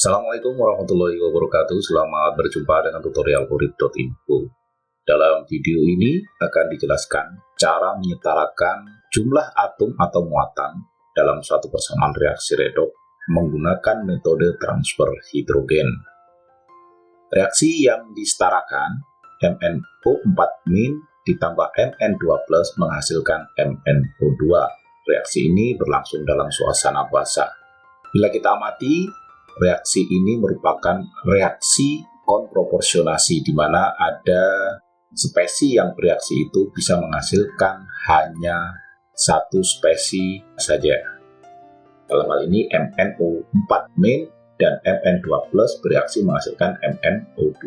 Assalamualaikum warahmatullahi wabarakatuh. Selamat berjumpa dengan tutorial kurik.info. Dalam video ini akan dijelaskan cara menyetarakan jumlah atom atau muatan dalam suatu persamaan reaksi redoks menggunakan metode transfer hidrogen. Reaksi yang disetarakan MnO4- ditambah Mn2+ menghasilkan MnO2. Reaksi ini berlangsung dalam suasana basah. Bila kita amati, reaksi ini merupakan reaksi konproporsionasi, di mana ada spesi yang bereaksi itu bisa menghasilkan hanya satu spesi saja. Dalam hal ini MnO4- dan Mn2+ bereaksi menghasilkan MnO2.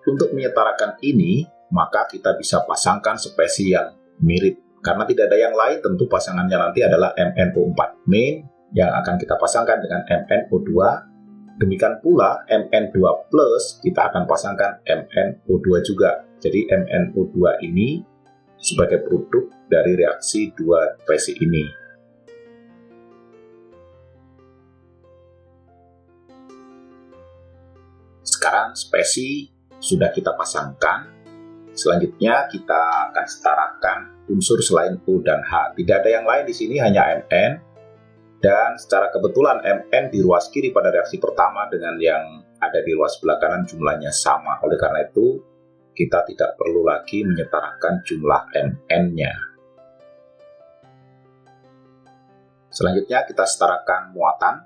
Untuk menyetarakan ini, maka kita bisa pasangkan spesi yang mirip. Karena tidak ada yang lain, tentu pasangannya nanti adalah MnO4- yang akan kita pasangkan dengan MnO2. Demikian pula Mn2+ kita akan pasangkan MnO2 juga. Jadi MnO2 ini sebagai produk dari reaksi dua spesi ini. Sekarang spesi sudah kita pasangkan. Selanjutnya kita akan setarakan unsur selain O dan H. Tidak ada yang lain di sini, hanya Mn. Dan secara kebetulan Mn di ruas kiri pada reaksi pertama dengan yang ada di ruas sebelah kanan jumlahnya sama. Oleh karena itu, kita tidak perlu lagi menyetarakan jumlah Mn-nya. Selanjutnya kita setarakan muatan.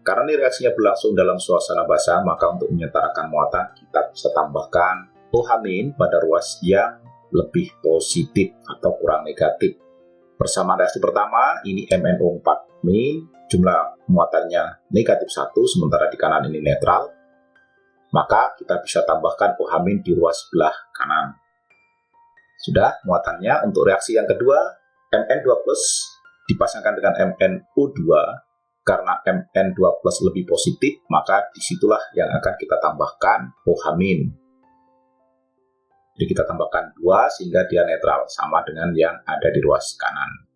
Karena ini reaksinya berlangsung dalam suasana basah, maka untuk menyetarakan muatan kita bisa tambahkan OH- pada ruas yang lebih positif atau kurang negatif. Persamaan reaksi pertama, ini MnO4- jumlah muatannya negatif 1, sementara di kanan ini netral. Maka kita bisa tambahkan OH- di ruas sebelah kanan. Sudah muatannya. Untuk reaksi yang kedua, Mn2+ dipasangkan dengan MnO2. Karena Mn2+ lebih positif, maka disitulah yang akan kita tambahkan OH-. Jadi kita tambahkan 2 sehingga dia netral, sama dengan yang ada di ruas kanan.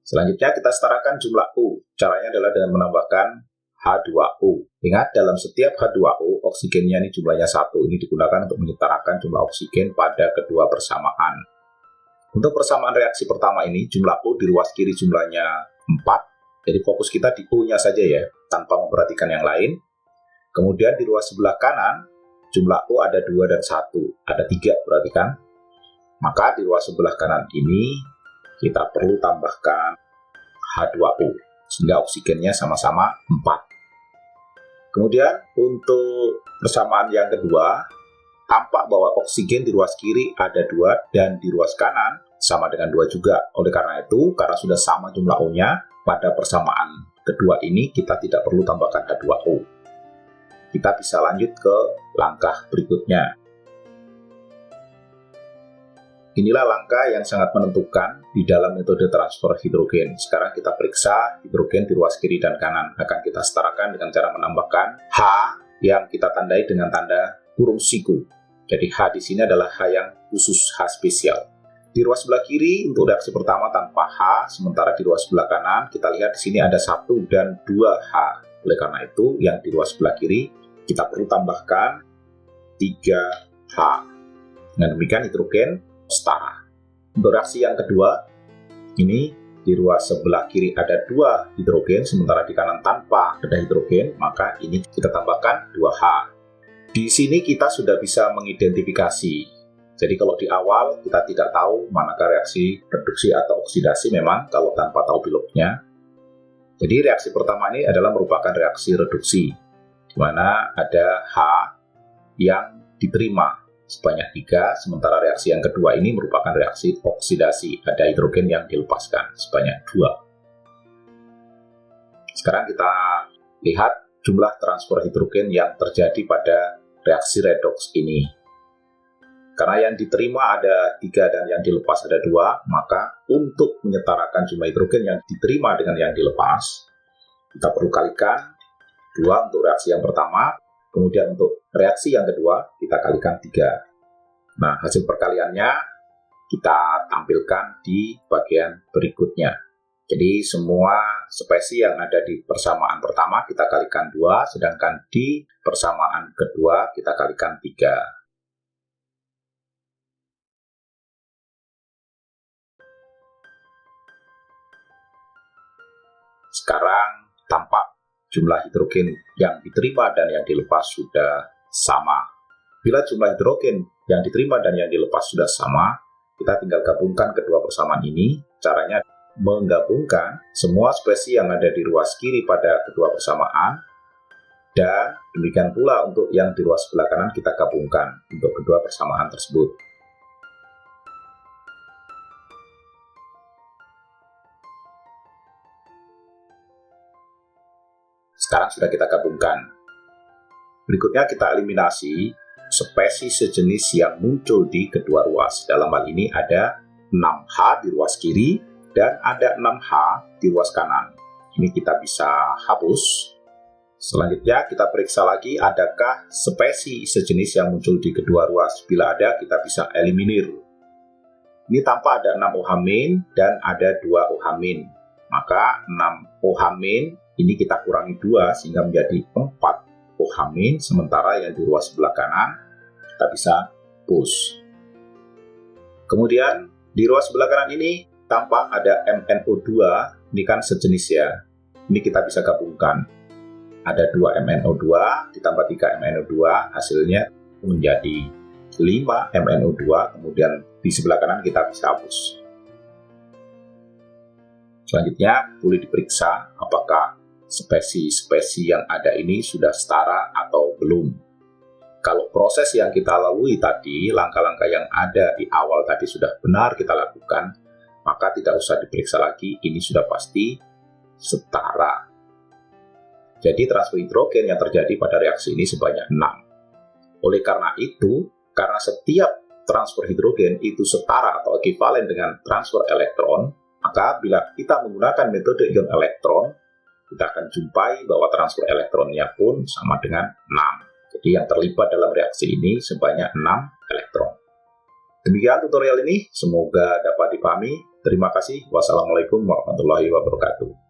Selanjutnya kita setarakan jumlah O. Caranya adalah dengan menambahkan H2O. Ingat, dalam setiap H2O, oksigennya ini jumlahnya 1. Ini digunakan untuk menyetarakan jumlah oksigen pada kedua persamaan. Untuk persamaan reaksi pertama ini, jumlah O di ruas kiri jumlahnya 4. Jadi fokus kita di O-nya saja ya, tanpa memperhatikan yang lain. Kemudian di ruas sebelah kanan, jumlah O ada 2 dan 1. Ada 3, perhatikan. Maka di ruas sebelah kanan ini, kita perlu tambahkan H2O, sehingga oksigennya sama-sama 4. Kemudian untuk persamaan yang kedua, tampak bahwa oksigen di ruas kiri ada 2 dan di ruas kanan sama dengan 2 juga. Oleh karena itu, karena sudah sama jumlah O-nya, pada persamaan kedua ini kita tidak perlu tambahkan H2O. Kita bisa lanjut ke langkah berikutnya. Inilah langkah yang sangat menentukan di dalam metode transfer hidrogen. Sekarang kita periksa hidrogen di ruas kiri dan kanan. Akan kita setarakan dengan cara menambahkan H yang kita tandai dengan tanda kurung siku. Jadi H di sini adalah H yang khusus, H spesial. Di ruas sebelah kiri untuk reaksi pertama tanpa H, sementara di ruas sebelah kanan kita lihat di sini ada 1 dan 2 H. Oleh karena itu, yang di ruas sebelah kiri kita perlu tambahkan 3H. Dengan demikian hidrogen setara. Untuk reaksi yang kedua, ini di ruas sebelah kiri ada 2 hidrogen, sementara di kanan tanpa ada hidrogen, maka ini kita tambahkan 2H. Di sini kita sudah bisa mengidentifikasi. Jadi kalau di awal kita tidak tahu manakah reaksi reduksi atau oksidasi memang kalau tanpa tahu bilognya. Jadi reaksi pertama ini adalah merupakan reaksi reduksi, di mana ada H yang diterima sebanyak 3, sementara reaksi yang kedua ini merupakan reaksi oksidasi, ada hidrogen yang dilepaskan sebanyak 2. Sekarang kita lihat jumlah transfer hidrogen yang terjadi pada reaksi redoks ini. Karena yang diterima ada 3 dan yang dilepas ada 2, maka untuk menyetarakan jumlah hidrogen yang diterima dengan yang dilepas, kita perlu kalikan 2 untuk reaksi yang pertama. Kemudian untuk reaksi yang kedua, kita kalikan 3. Nah, hasil perkaliannya kita tampilkan di bagian berikutnya. Jadi semua spesi yang ada di persamaan pertama kita kalikan 2, sedangkan di persamaan kedua kita kalikan 3. Sekarang tampak jumlah hidrogen yang diterima dan yang dilepas sudah sama. Bila jumlah hidrogen yang diterima dan yang dilepas sudah sama, kita tinggal gabungkan kedua persamaan ini. Caranya menggabungkan semua spesi yang ada di ruas kiri pada kedua persamaan, dan demikian pula untuk yang di ruas sebelah kanan kita gabungkan untuk kedua persamaan tersebut. Sekarang sudah kita gabungkan. Berikutnya kita eliminasi spesi sejenis yang muncul di kedua ruas. Dalam hal ini ada 6H di ruas kiri dan ada 6H di ruas kanan. Ini kita bisa hapus. Selanjutnya kita periksa lagi adakah spesi sejenis yang muncul di kedua ruas. Bila ada, kita bisa eliminir. Ini tampak ada 6OH- dan ada 2OH-. Maka 6OH- ini kita kurangi 2 sehingga menjadi 4OH-, sementara yang di ruas sebelah kanan kita bisa push. Kemudian di ruas sebelah kanan ini tampak ada MnO2, ini kan sejenis ya. Ini kita bisa gabungkan. Ada 2 MnO2 ditambah 3 MnO2, hasilnya menjadi 5 MnO2, kemudian di sebelah kanan kita bisa hapus. Selanjutnya boleh diperiksa apakah spesi-spesi yang ada ini sudah setara atau belum. Kalau proses yang kita lalui tadi, langkah-langkah yang ada di awal tadi sudah benar kita lakukan, maka tidak usah diperiksa lagi, ini sudah pasti setara. Jadi transfer hidrogen yang terjadi pada reaksi ini sebanyak 6. Oleh karena itu, karena setiap transfer hidrogen itu setara atau ekivalen dengan transfer elektron, maka bila kita menggunakan metode ion elektron, kita akan jumpai bahwa transfer elektronnya pun sama dengan 6. Jadi yang terlibat dalam reaksi ini sebanyak 6 elektron. Demikian tutorial ini, semoga dapat dipahami. Terima kasih. Wassalamualaikum warahmatullahi wabarakatuh.